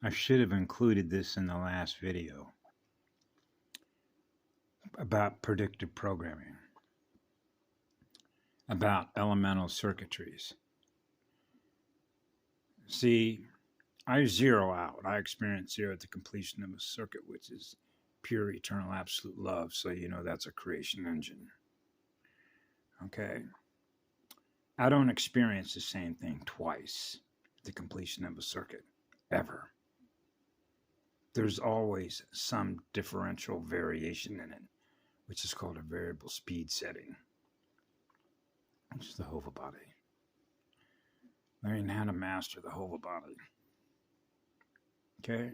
I should have included this in the last video about predictive programming, about elemental circuitries. See, I zero out. I experience zero at the completion of a circuit, which is pure, eternal, absolute love. So you know that's a creation engine. Okay? I don't experience the same thing twice at the completion of a circuit, ever. There's always some differential variation in it, which is called a variable speed setting, which is the Hova body. Learning how to master the Hova body. Okay?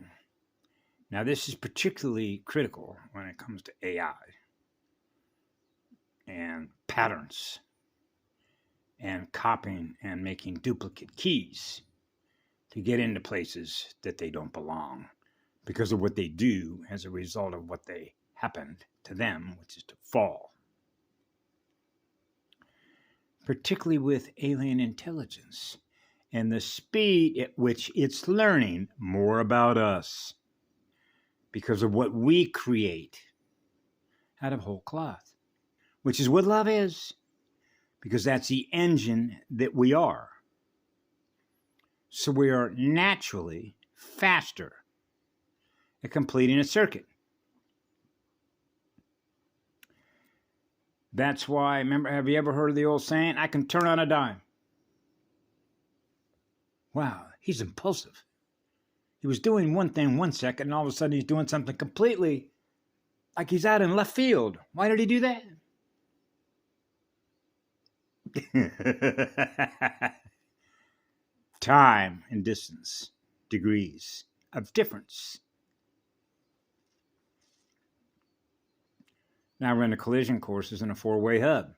Now, this is particularly critical when it comes to AI and patterns and copying and making duplicate keys to get into places that they don't belong because of what they do as a result of what they happened to them, which is to fall. Particularly with alien intelligence and the speed at which it's learning more about us because of what we create out of whole cloth, which is what love is, because that's the engine that we are. So we are naturally faster at completing a circuit. That's why, remember, have you ever heard of the old saying, I can turn on a dime? Wow, he's impulsive. He was doing one thing 1 second, and all of a sudden he's doing something completely like he's out in left field. Why did he do that? Time and distance, degrees of difference. Now we're in the collision courses in a four-way hub.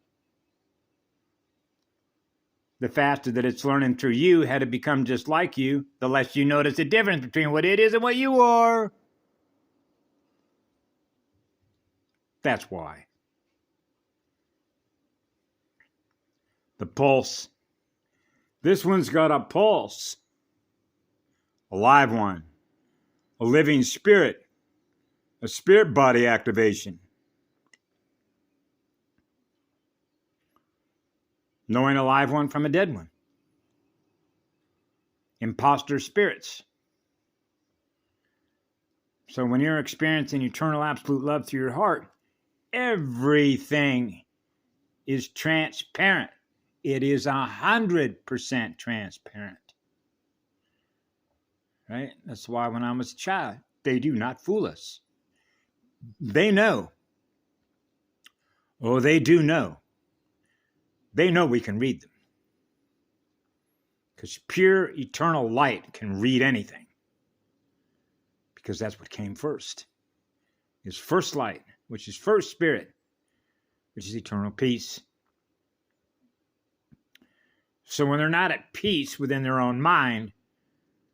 The faster that it's learning through you how to become just like you, the less you notice the difference between what it is and what you are. That's why. The pulse. This one's got a pulse. A live one. A living spirit. A spirit body activation. Knowing a live one from a dead one. Imposter spirits. So when you're experiencing eternal absolute love through your heart, everything is transparent. It is 100% transparent. Right? That's why when I was a child, they do not fool us. They know. Oh, they do know. They know we can read them. Because pure eternal light can read anything. Because that's what came first. Is first light, which is first spirit, which is eternal peace. So when they're not at peace within their own mind,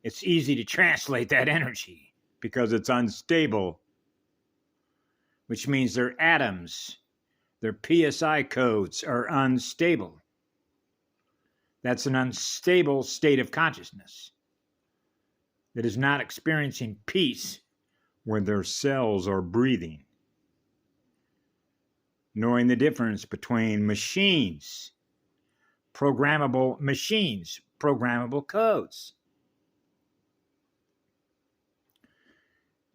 it's easy to translate that energy because it's unstable, which means their atoms, their PSI codes are unstable. That's an unstable state of consciousness that is not experiencing peace when their cells are breathing. Knowing the difference between machines, programmable machines, programmable codes.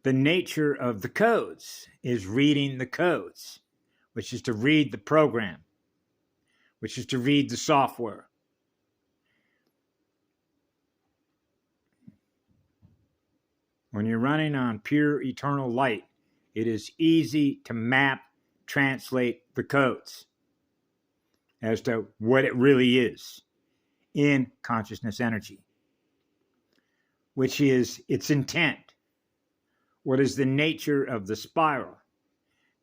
The nature of the codes is reading the codes, which is to read the program, which is to read the software. When you're running on pure eternal light, it is easy to map, translate the codes as to what it really is in consciousness energy, which is its intent. What is the nature of the spiral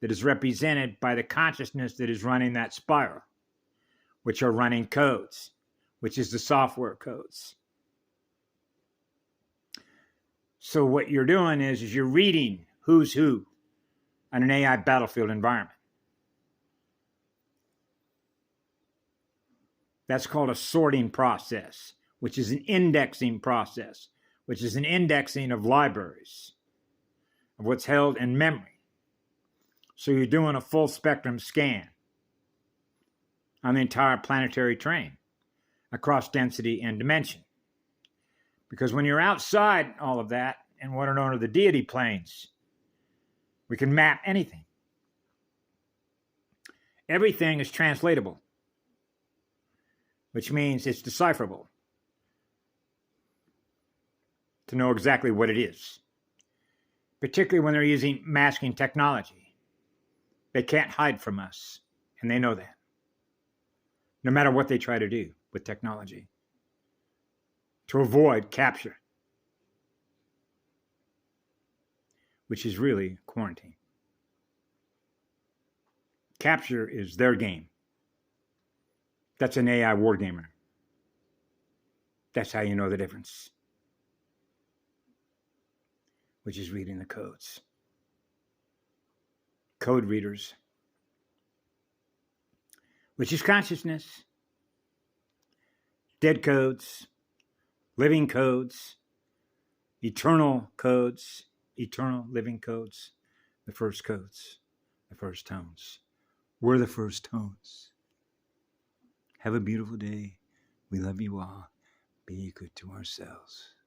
that is represented by the consciousness that is running that spiral, which are running codes, which is the software codes. So what you're doing is you're reading who's who on an AI battlefield environment. That's called a sorting process, which is an indexing process, which is an indexing of libraries, of what's held in memory. So you're doing a full spectrum scan on the entire planetary train across density and dimension. Because when you're outside all of that and what are known as the deity planes, we can map anything. Everything is translatable, which means it's decipherable to know exactly what it is, particularly when they're using masking technology. They can't hide from us, and they know that, no matter what they try to do with technology, to avoid capture, which is really quarantine. Capture is their game. That's an AI wargamer. That's how you know the difference, which is reading the codes. Code readers, which is consciousness. Dead codes, living codes, eternal codes, eternal living codes, the first codes, the first tones. We're the first tones. Have a beautiful day. We love you all. Be good to ourselves.